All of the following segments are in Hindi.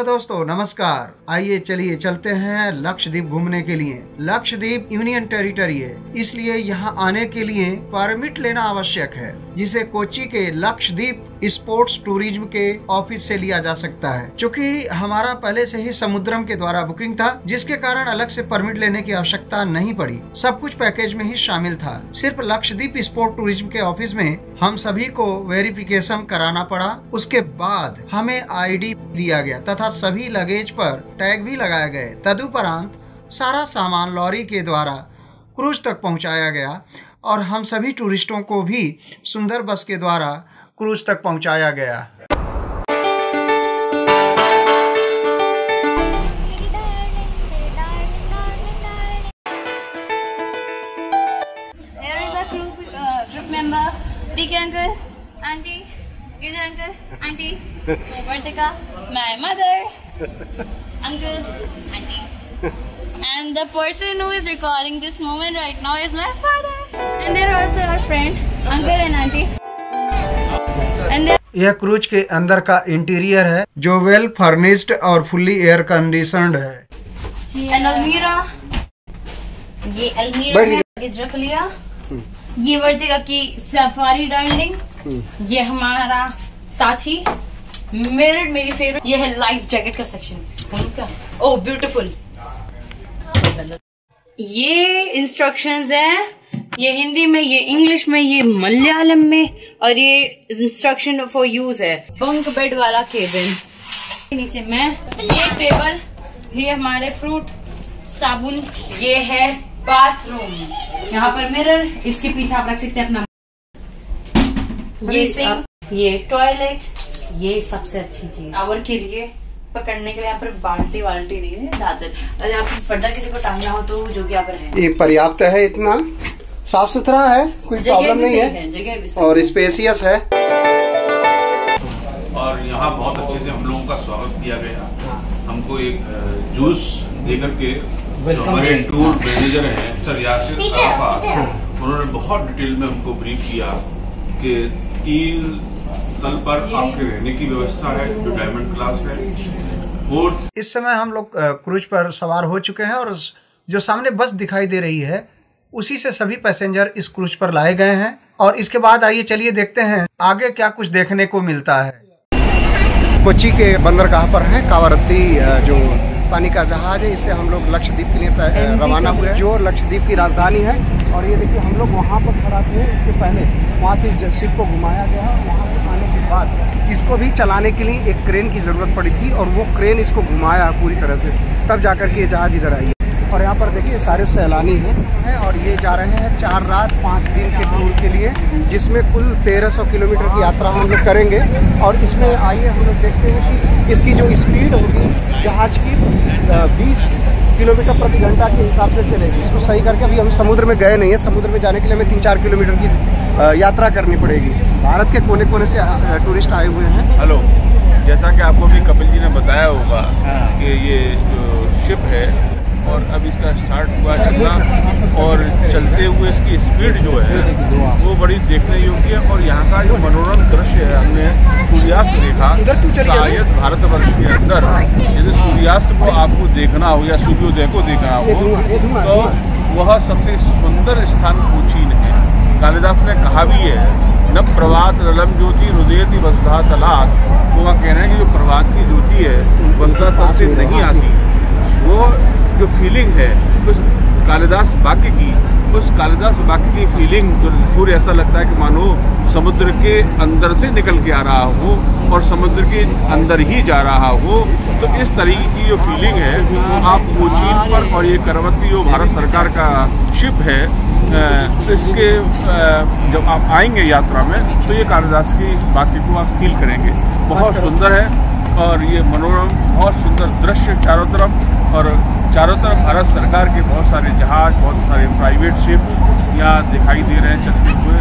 दोस्तों नमस्कार। आइए चलिए चलते हैं लक्षद्वीप घूमने के लिए। लक्षद्वीप यूनियन टेरिटरी है, इसलिए यहाँ आने के लिए परमिट लेना आवश्यक है, जिसे कोच्चि के लक्षद्वीप स्पोर्ट्स टूरिज्म के ऑफिस से लिया जा सकता है। चूँकि हमारा पहले से ही समुद्रम के द्वारा बुकिंग था, जिसके कारण अलग से परमिट लेने की आवश्यकता नहीं पड़ी। सब कुछ पैकेज में ही शामिल था। सिर्फ लक्षद्वीप स्पोर्ट टूरिज्म के ऑफिस में हम सभी को वेरिफिकेशन कराना पड़ा। उसके बाद हमें आईडी दिया गया तथा सभी लगेज पर टैग भी लगाए गए। तदुपरांत सारा सामान लॉरी के द्वारा क्रूज तक पहुंचाया गया और हम सभी टूरिस्टों को भी सुंदर बस के द्वारा क्रूज तक पहुंचाया गया। Big uncle, auntie, little uncle, auntie, my Vartika, my mother, uncle, auntie. And the person who is recording this moment right now is my father. And they're also our friend, uncle and auntie. And यह क्रूज के अंदर का इंटीरियर है, जो वेल फर्निश्ड और फुल्ली एयर कंडीशनड है। And Almira, ये अलमीरा में लगेज रख लिया। ये वर्तिका की सफारी डाइनिंग, ये हमारा साथी मेरी फेवरेट, ये है लाइफ जैकेट का सेक्शन। Oh beautiful. ये इंस्ट्रक्शंस हैं, ये हिंदी में, ये इंग्लिश में, ये मलयालम में, और ये इंस्ट्रक्शन फॉर यूज है। बंक बेड वाला केबिन। नीचे में ये टेबल, ये हमारे फ्रूट, साबुन, ये है बाथरूम। यहाँ पर मिरर, इसके पीछे आप रख सकते हैं अपना, ये सिंक, ये टॉयलेट, ये सबसे अच्छी चीज शावर के लिए पकड़ने के लिए यहाँ पर बाल्टी दी है। अगर आप पर्दा किसी को टांगना हो तो जो कि यहाँ पर है, ये पर्याप्त है। इतना साफ सुथरा है, कोई प्रॉब्लम नहीं है, जगह भी और स्पेसियस है। और यहाँ बहुत अच्छे से हम लोगों का स्वागत किया गया। हमको एक जूस देकर के हमारे टूर मैनेजर हैं सर यासिर आफा, उन्होंने बहुत डिटेल में हमको ब्रीफ किया कि 3 तल पर आपके रहने की व्यवस्था है, जो डायमंड क्लास है। इस समय हम लोग क्रूज पर सवार हो चुके हैं और जो सामने बस दिखाई दे रही है, उसी से सभी पैसेंजर इस क्रूज पर लाए गए हैं। और इसके बाद आइए चलिए देखते हैं आगे क्या कुछ देखने को मिलता है। कोच्चि के बंदरगाह पर है कावारत्ती, जो पानी का जहाज है, इससे हम लोग लक्षद्वीप के लिए रवाना हुए, जो लक्षद्वीप की राजधानी है। और ये देखिए हम लोग वहाँ पर खड़ा थे, इसके पहले वहाँ से इस शिप को घुमाया गया। वहाँ पर आने के बाद इसको भी चलाने के लिए एक क्रेन की ज़रूरत पड़ी थी, और वो क्रेन इसको घुमाया पूरी तरह से, तब जाकर के ये जहाज इधर आई। और यहाँ पर देखिए सारे सैलानी हैं, और ये जा रहे हैं 4 रात 5 दिन के टूर के लिए, जिसमें कुल 1300 किलोमीटर की यात्रा हम लोग करेंगे। और इसमें आइए हम लोग देखते हैं कि इसकी जो स्पीड होगी जहाज की 20 किलोमीटर प्रति घंटा के हिसाब से चलेगी। इसको सही करके, अभी हम समुद्र में गए नहीं है, समुद्र में जाने के लिए हमें 3-4 किलोमीटर की यात्रा करनी पड़ेगी। भारत के कोने कोने से टूरिस्ट आए हुए हैं। हेलो, जैसा कि आपको भी कपिल जी ने बताया होगा कि ये जो शिप है और अब इसका स्टार्ट हुआ चलना, और चलते हुए इसकी स्पीड जो है वो बड़ी देखने योग्य है। और यहाँ का जो मनोरम दृश्य है, हमने सूर्यास्त देखा। शायद भारतवर्ष के अंदर यदि सूर्यास्त को आपको देखना हो या सूर्योदय को देखना हो, तो वह सबसे सुंदर स्थान कोच्चि है। कालिदास ने कहा भी है, न प्रभात रलम ज्योति रुदयति वसुधा तलात। तो वह कह रहे हैं कि जो प्रभात की ज्योति है वसुधा तल से नहीं आती। वो जो फीलिंग है उस कालिदास वाक्य की फीलिंग, जो सूर्य ऐसा लगता है कि मानो समुद्र के अंदर से निकल के आ रहा हो और समुद्र के अंदर ही जा रहा हो। तो इस तरीके की जो फीलिंग है वो आप कोच्चि पर, और ये कावारत्ती जो भारत सरकार का शिप है, इसके जब आप आएंगे यात्रा में, तो ये कालिदास की वाक्य को आप फील करेंगे। बहुत सुंदर है, और ये मनोरम बहुत सुंदर दृश्य चारों तरफ, और चारों तरफ भारत सरकार के बहुत सारे जहाज, बहुत सारे प्राइवेट शिप्स यहाँ दिखाई दे रहे हैं चलते हुए।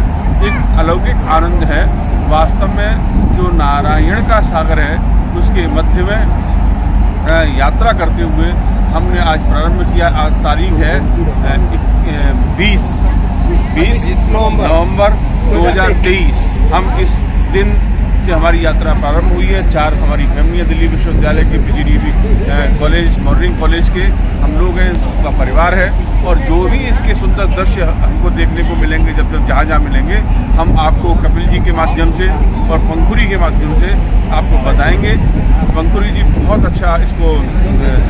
एक अलौकिक आनंद है। वास्तव में जो नारायण का सागर है, उसके मध्य में यात्रा करते हुए हमने आज प्रारंभ किया। आज तारीख है 20 नवंबर 2023। हम इस दिन से हमारी यात्रा प्रारंभ हुई है। 4 हमारी फैमिलियाँ दिल्ली विश्वविद्यालय के पीजीडीबी कॉलेज मॉडर्निंग कॉलेज के हम लोग हैं, सबका परिवार है। और जो भी इसके सुंदर दृश्य हमको देखने को मिलेंगे, जब तक जहाँ मिलेंगे, हम आपको कपिल जी के माध्यम से और पंखुरी के माध्यम से आपको बताएंगे। पंखुरी जी बहुत अच्छा इसको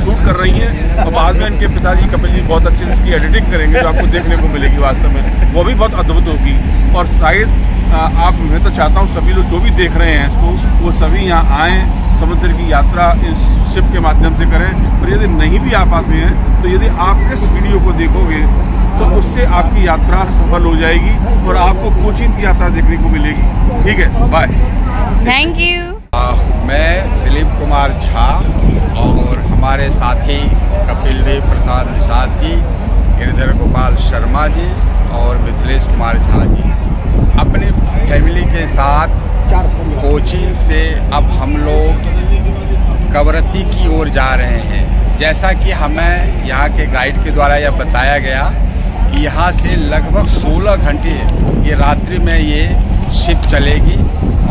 शूट कर रही हैं और बाद में इनके पिताजी कपिल जी बहुत अच्छे से इसकी एडिटिंग करेंगे, जो आपको देखने को मिलेगी वास्तव में, वो भी बहुत अद्भुत होगी। और शायद मैं तो चाहता हूँ सभी लोग जो भी देख रहे हैं इसको, वो सभी यहाँ आएँ, समुद्र की यात्रा इस शिप के माध्यम से करें। और यदि नहीं भी आ पाते हैं तो यदि आप इस वीडियो को देखोगे तो उससे आपकी यात्रा सफल हो जाएगी और आपको कोचीन की यात्रा देखने को मिलेगी। ठीक है, बाय, थैंक यू। मैं दिलीप कुमार झा और हमारे साथी कपिल देव प्रसाद निषाद जी, गिरिधर गोपाल शर्मा जी और मिथिलेश कुमार झा जी अपने फैमिली के साथ कोचीन से अब हम लोग कवरत्ती की ओर जा रहे हैं। जैसा कि हमें यहाँ के गाइड के द्वारा यह बताया गया कि यहाँ से लगभग 16 घंटे ये रात्रि में ये शिप चलेगी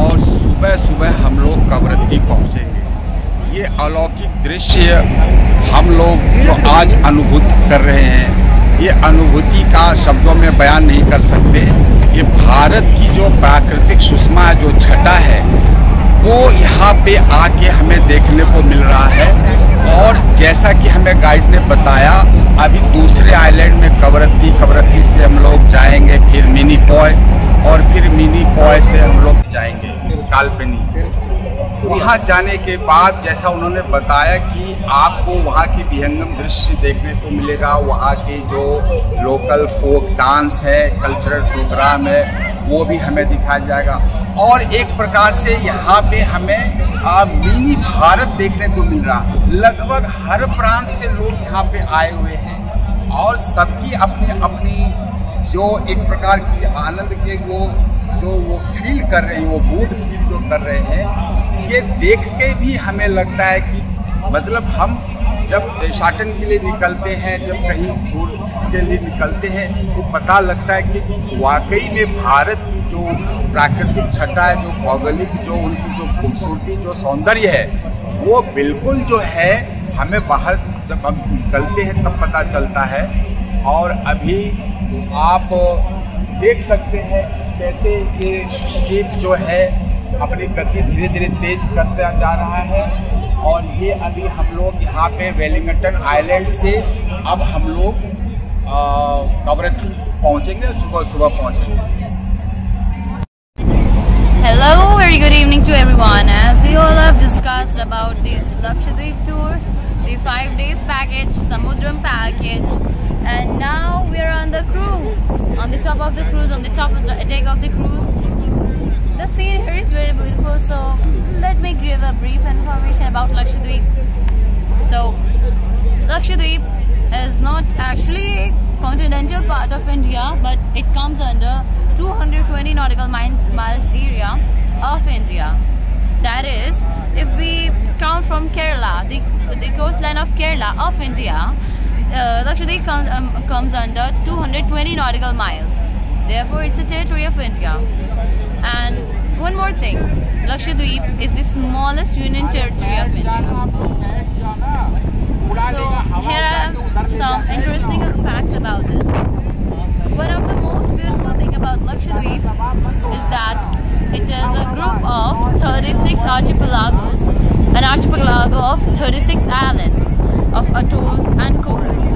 और सुबह सुबह हम लोग कवरत्ती पहुँचेंगे। ये अलौकिक दृश्य हम लोग जो आज अनुभूत कर रहे हैं, ये अनुभूति का शब्दों में बयान नहीं कर सकते। ये भारत की जो प्राकृतिक सुषमा जो छटा है वो यहाँ पे आके हमें देखने को मिल रहा है। और जैसा कि हमें गाइड ने बताया, अभी दूसरे आइलैंड में कवरत्ती से हम लोग जाएंगे, फिर मिनी कॉय और फिर मिनी कॉय से हम लोग जाएंगे कालपेनी। वहाँ जाने के बाद जैसा उन्होंने बताया कि आपको वहाँ की विहंगम दृश्य देखने को मिलेगा, वहाँ के जो लोकल फोक डांस है, कल्चरल प्रोग्राम है, वो भी हमें दिखाया जाएगा। और एक प्रकार से यहाँ पे हमें मिनी भारत देखने को मिल रहा। लगभग हर प्रांत से लोग यहाँ पे आए हुए हैं और सबकी अपनी अपनी जो एक प्रकार की आनंद के वो फील कर रहे हैं, वो मूड फील जो कर रहे हैं, ये देख के भी हमें लगता है कि मतलब हम जब देशाटन के लिए निकलते हैं, जब कहीं टूर के लिए निकलते हैं, तो पता लगता है कि वाकई में भारत की जो प्राकृतिक छटा है, जो भौगोलिक जो उनकी जो खूबसूरती, जो सौंदर्य है, वो बिल्कुल जो है हमें बाहर जब हम निकलते हैं तब पता चलता है। और अभी आप देख सकते हैं कैसे ये शिप जो है अपनी गति धीरे धीरे तेज करता जा रहा है। और ये अभी हम लोग यहाँ पे वेलिंगटन आइलैंड से अब हम लोग कवरत्ती पहुँचेंगे, सुबह पहुँचेंगे। Hello, very good evening to everyone. As we all have discussed about this Lakshadweep tour, the 5 days package, Samudram package, and now we are on the cruise, on the top of the cruise, on the top of the deck of the cruise. The scene here is very beautiful, so let me give a brief information about Lakshadweep. So, Lakshadweep is not actually a continental part of India, but it comes under 220 nautical miles area of India. That is, if we count from Kerala, the coastline of Kerala of India, Lakshadweep comes under 220 nautical miles. Therefore, it's a territory of India. And one more thing, Lakshadweep is the smallest union territory of India. So here are some interesting facts about this. One of the most beautiful thing about Lakshadweep is that it is a group of 36 archipelagos, an archipelago of 36 islands of atolls and corals.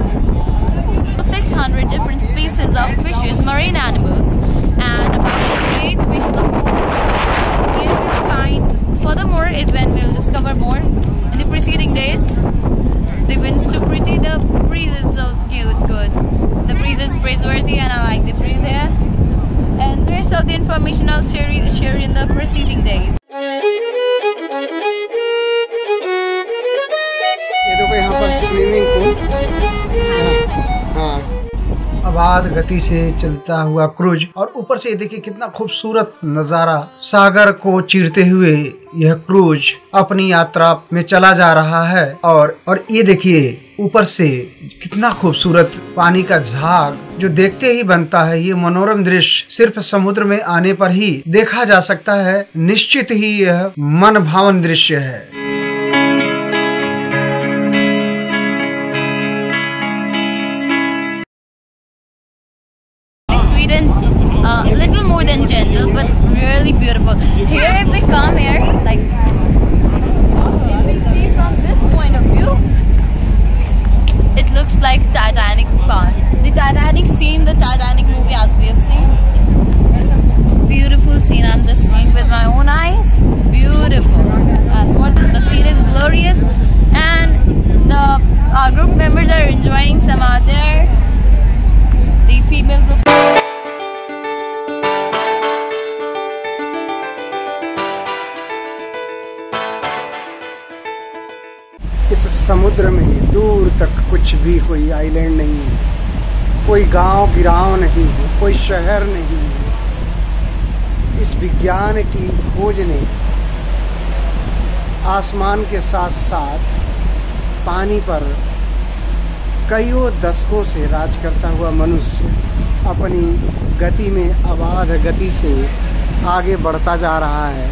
600 different species of fishes, marine animals, and about 78 species of birds. Here we will find furthermore when we will discover more in the preceding days. The wind's too pretty, the breeze is so cute, good. The breeze is praiseworthy and I like the breeze here. And the rest of the information I'll share in the preceding days. ये देखो यहाँ पर स्विमिंग पूल, हाँ, अबाध गति से चलता हुआ क्रूज, और ऊपर से देखिए कितना खूबसूरत नज़ारा, सागर को चीरते हुए यह क्रूज अपनी यात्रा में चला जा रहा है। और ये देखिए ऊपर से कितना खूबसूरत पानी का झाग जो देखते ही बनता है। ये मनोरम दृश्य सिर्फ समुद्र में आने पर ही देखा जा सकता है। निश्चित ही यह मन भावन दृश्य है। Little more than gentle, but really beautiful. Here, if we come here, like if we see from this point of view, it looks like Titanic part. The Titanic scene, the Titanic movie, as we have seen. Beautiful scene. I'm just seeing with my own eyes. Beautiful. And the scene is glorious, and our group members are enjoying some other. The female group. इस समुद्र में दूर तक कुछ भी कोई आइलैंड नहीं है, कोई गांव गिराव नहीं है, कोई शहर नहीं है। इस विज्ञान की खोज ने आसमान के साथ साथ पानी पर कईयों दशकों से राज करता हुआ मनुष्य अपनी गति में अबाध गति से आगे बढ़ता जा रहा है।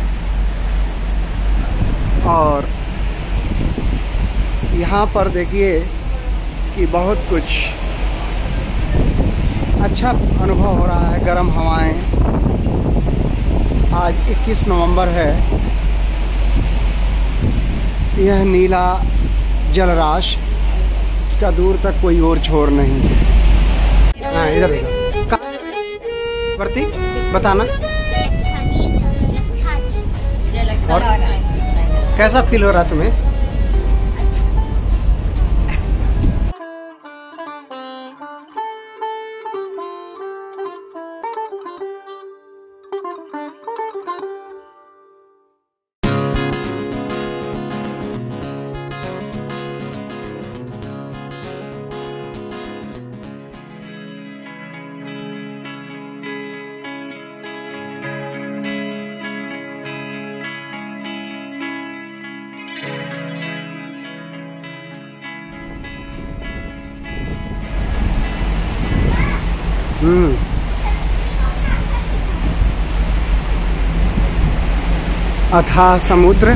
और यहाँ पर देखिए कि बहुत कुछ अच्छा अनुभव हो रहा है। गर्म हवाएं। आज 21 नवंबर है। यह नीला जलराशि, इसका दूर तक कोई और छोर नहीं। हाँ, इधर देखो। प्रति बताना और कैसा फील हो रहा तुम्हें? अथाह समुद्र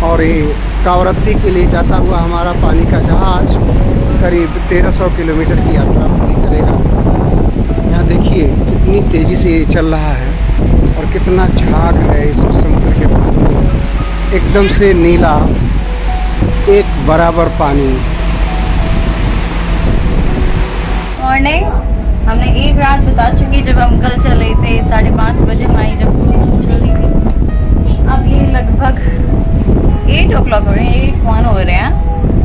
और ये कावरत्ती के लिए जाता हुआ हमारा पानी का जहाज करीब 1300 किलोमीटर की यात्रा पूरी करेगा। यहाँ देखिए कितनी तेज़ी से ये चल रहा है और कितना झाग है इस समुद्र के पानी में। एकदम से नीला, एक बराबर पानी। मॉर्निंग हमने एक रात बता चुकी जब हम कल चले थे 5:30 बजे हमारी जब क्रूज चल रही थी। अब ये लगभग 8 o'clock हो रहे हैं, 8:01 हो रहे हैं।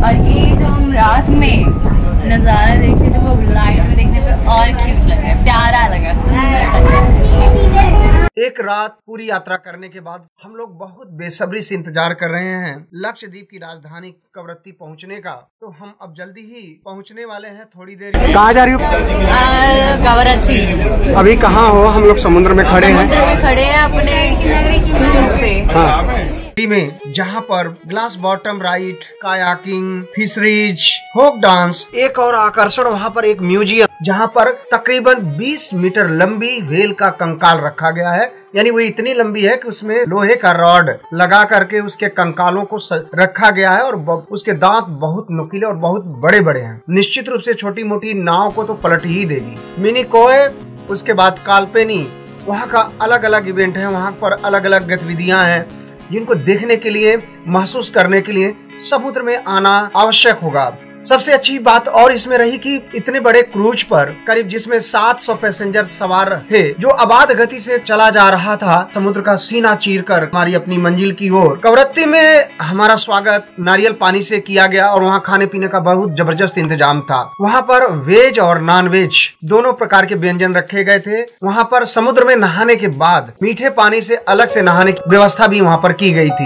और ये जो हम रात में नज़ारा देखते थे वो लाइट में देखने पे और क्यूट लगा, प्यारा लगा, सुंदर लगा। एक रात पूरी यात्रा करने के बाद हम लोग बहुत बेसब्री से इंतजार कर रहे हैं लक्षद्वीप की राजधानी कवरत्ती पहुंचने का। तो हम अब जल्दी ही पहुंचने वाले हैं। थोड़ी देर। कहाँ जा रही हो? कवरत्ती। अभी कहाँ हो? हम लोग समुद्र में खड़े हैं। समुद्र में खड़े हैं अपने क्रूज पे। हाँ, में जहाँ पर glass bottom ride, kayaking, fisheries, folk dance, एक और आकर्षण वहाँ पर एक म्यूजियम जहाँ पर तकरीबन 20 मीटर लंबी व्हेल का कंकाल रखा गया है। यानी वो इतनी लंबी है कि उसमें लोहे का रॉड लगा करके उसके कंकालों को रखा गया है और उसके दांत बहुत नुकीले और बहुत बड़े बड़े हैं। निश्चित रूप से छोटी मोटी नाव को तो पलट ही देगी। मिनी कोय, उसके बाद काल्पेनी, वहाँ का अलग अलग इवेंट है। वहाँ पर अलग अलग गतिविधियां हैं जिनको देखने के लिए, महसूस करने के लिए समुद्र में आना आवश्यक होगा। सबसे अच्छी बात और इसमें रही कि इतने बड़े क्रूज पर करीब जिसमें 700 पैसेंजर सवार थे, जो अबाध गति से चला जा रहा था समुद्र का सीना चीरकर हमारी अपनी मंजिल की ओर। कवरत्ती में हमारा स्वागत नारियल पानी से किया गया और वहाँ खाने पीने का बहुत जबरदस्त इंतजाम था। वहाँ पर वेज और नॉन वेज दोनों प्रकार के व्यंजन रखे गए थे। वहाँ पर समुद्र में नहाने के बाद मीठे पानी से अलग से नहाने की व्यवस्था भी वहाँ पर की गई थी।